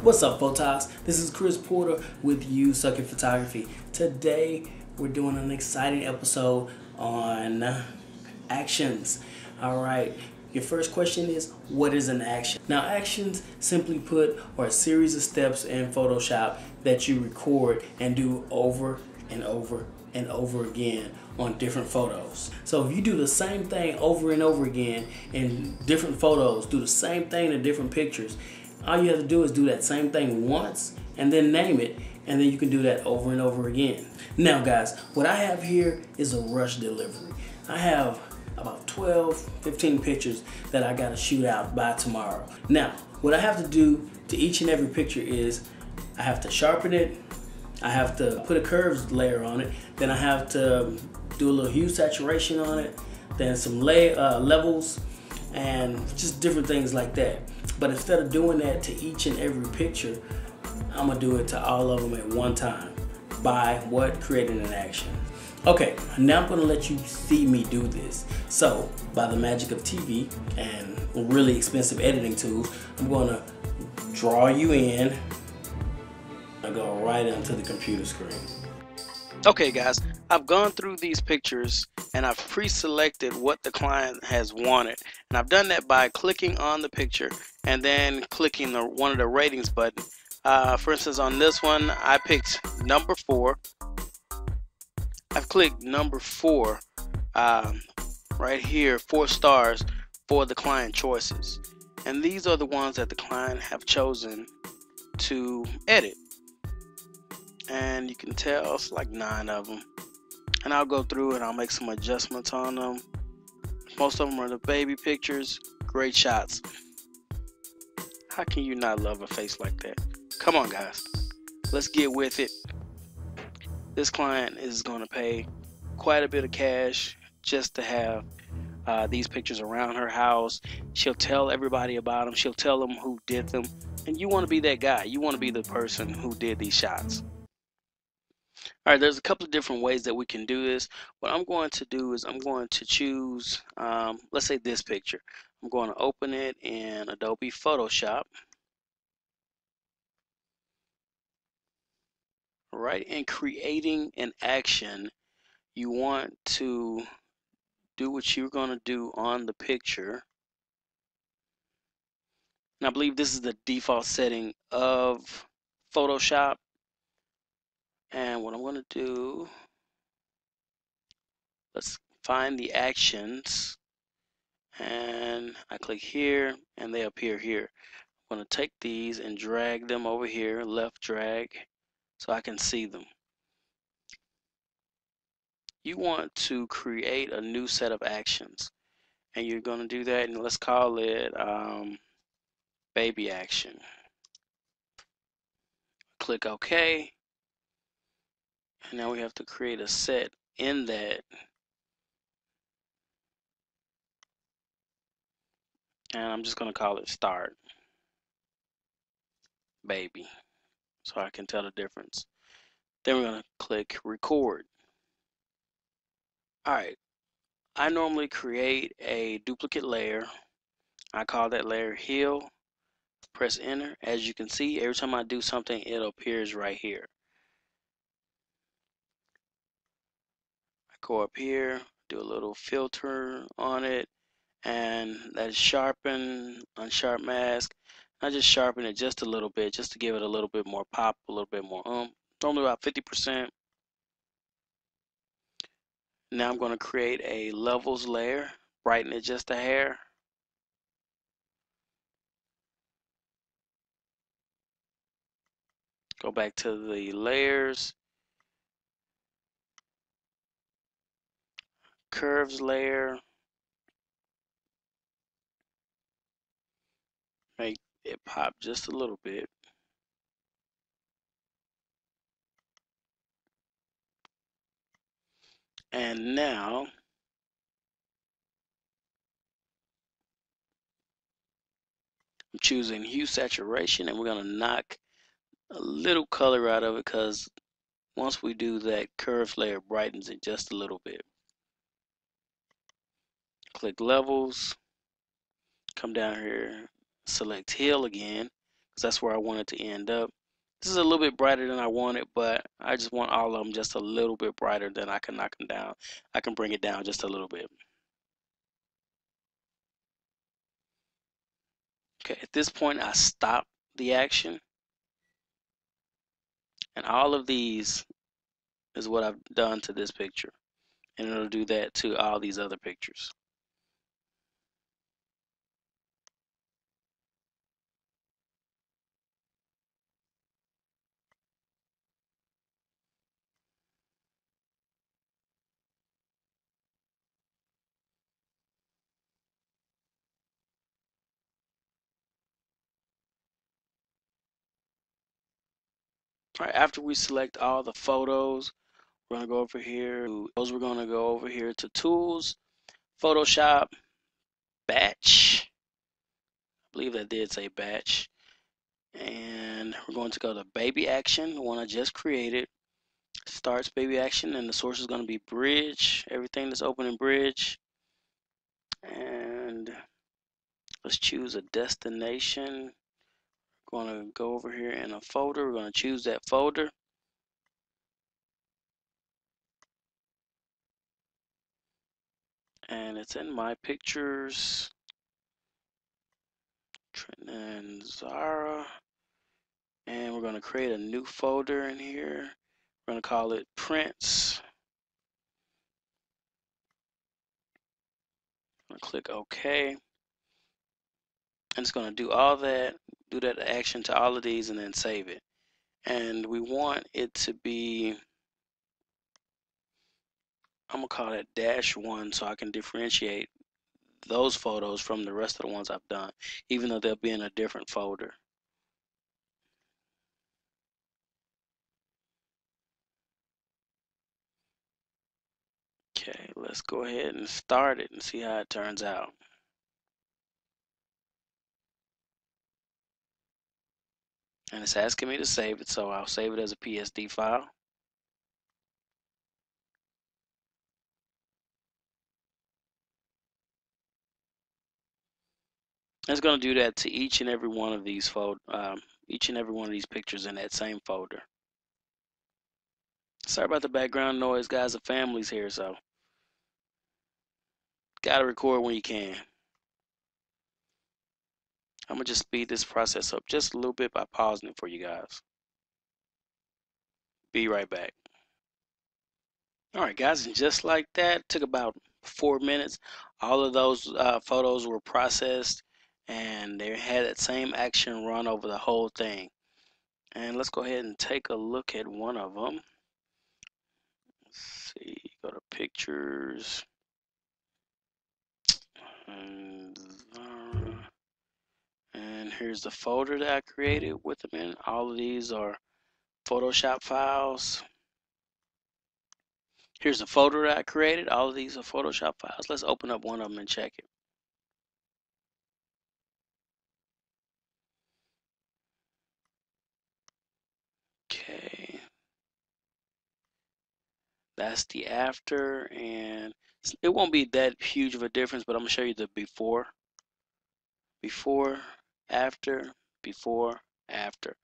What's up, Photogs? This is Chris Porter with uSuckAtPhotography. Today we're doing an exciting episode on actions. Alright, your first question is, what is an action? Now, actions, simply put, are a series of steps in Photoshop that you record and do over and over and over again on different photos. So if you do the same thing over and over again in different photos, do the same thing in different pictures, all you have to do is do that same thing once and then name it, and then you can do that over and over again. Now guys, what I have here is a rush delivery. I have about 12, 15 pictures that I gotta shoot out by tomorrow. Now, what I have to do to each and every picture is I have to sharpen it, I have to put a curves layer on it, then I have to do a little hue saturation on it, then some levels, and just different things like that. But instead of doing that to each and every picture, I'm gonna do it to all of them at one time by what? Creating an action. Okay, now I'm gonna let you see me do this. So, by the magic of TV and really expensive editing tools, I'm gonna draw you in. I go right onto the computer screen. Okay guys, I've gone through these pictures and I've pre-selected what the client has wanted, and I've done that by clicking on the picture and then clicking one of the ratings button. For instance, on this one I picked number 4. I've clicked number 4 right here, 4 stars for the client choices, and these are the ones that the client have chosen to edit. And you can tell it's like 9 of them, and I'll go through and I'll make some adjustments on them. Most of them are the baby pictures. Great shots. How can you not love a face like that? Come on guys, let's get with it. This client is going to pay quite a bit of cash just to have these pictures around her house. She'll tell everybody about them, she'll tell them who did them, and you want to be that guy. You want to be the person who did these shots. Alright, there's a couple of different ways that we can do this. What I'm going to do is I'm going to choose, let's say this picture. I'm going to open it in Adobe Photoshop. Right, in creating an action, you want to do what you're going to do on the picture. And I believe this is the default setting of Photoshop. And what I'm going to do, let's find the actions, and I click here and they appear here. I'm going to take these and drag them over here, left drag, so I can see them. You want to create a new set of actions, and you're going to do that, and let's call it baby action. Click OK, and now we have to create a set in that, and I'm just going to call it start baby so I can tell the difference. Then we're going to click record. Alright, I normally create a duplicate layer. I call that layer heal. Press enter. As you can see, every time I do something, it appears right here. I go up here, do a little filter on it, and that is sharpen, unsharp mask. I just sharpen it just a little bit, just to give it a little bit more pop, a little bit more normally about 50%. Now I'm going to create a levels layer, brighten it just a hair. Go back to the layers, curves layer, make it pop just a little bit. And now I'm choosing hue saturation, and we're going to knock a little color out of it, because once we do that, curves layer brightens it just a little bit. Click levels, come down here, select heal again, because that's where I want it to end up. This is a little bit brighter than I wanted, but I just want all of them just a little bit brighter. Then I can knock them down. I can bring it down just a little bit. Okay, at this point I stop the action, and all of these is what I've done to this picture, and it'll do that to all these other pictures. All right, after we select all the photos, we're going to go over here. We're going to go over here to Tools, Photoshop, Batch. I believe that did say Batch. And we're going to go to Baby Action, the one I just created. Starts Baby Action, and the source is going to be Bridge. Everything that's open in Bridge. And let's choose a destination. We're going to go over here in a folder. We're going to choose that folder. And it's in My Pictures. Trenton and Zara. And we're going to create a new folder in here. We're going to call it Prints. I'm going to click OK. And it's going to do all that, do that action to all of these, and then save it. And we want it to be, I'm going to call it -1 so I can differentiate those photos from the rest of the ones I've done, even though they'll be in a different folder. Okay, let's go ahead and start it and see how it turns out. And it's asking me to save it, so I'll save it as a PSD file. It's going to do that to each and every one of these pictures in that same folder. Sorry about the background noise, guys. The family's here, so gotta record when you can. I'm gonna just speed this process up just a little bit by pausing it for you guys. Be right back. All right, guys, and just like that, took about 4 minutes. All of those photos were processed, and they had that same action run over the whole thing. And let's go ahead and take a look at one of them. Let's see, go to Pictures. And here's the folder that I created with them in. All of these are Photoshop files. Here's the folder that I created. All of these are Photoshop files. Let's open up one of them and check it. Okay. That's the after, and it won't be that huge of a difference, but I'm going to show you the before. Before, after, before, after.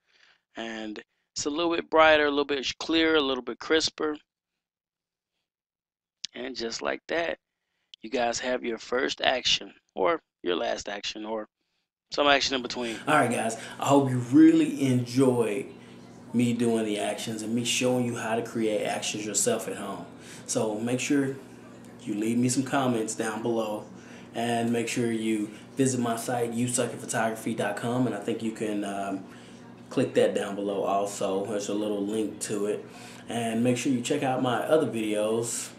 And it's a little bit brighter, a little bit clearer, a little bit crisper. And just like that, you guys have your first action, or your last action, or some action in between. All right, guys, I hope you really enjoyed me doing the actions and me showing you how to create actions yourself at home. So make sure you leave me some comments down below, and make sure you visit my site, uSuckAtPhotography.com, and I think you can click that down below also. There's a little link to it. And make sure you check out my other videos.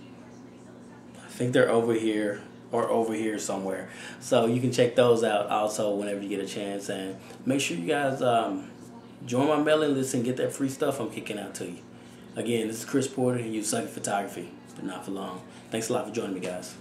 I think they're over here or over here somewhere. So you can check those out also whenever you get a chance. And make sure you guys join my mailing list and get that free stuff I'm kicking out to you. Again, this is Chris Porter, and uSuckAtPhotography, but not for long. Thanks a lot for joining me, guys.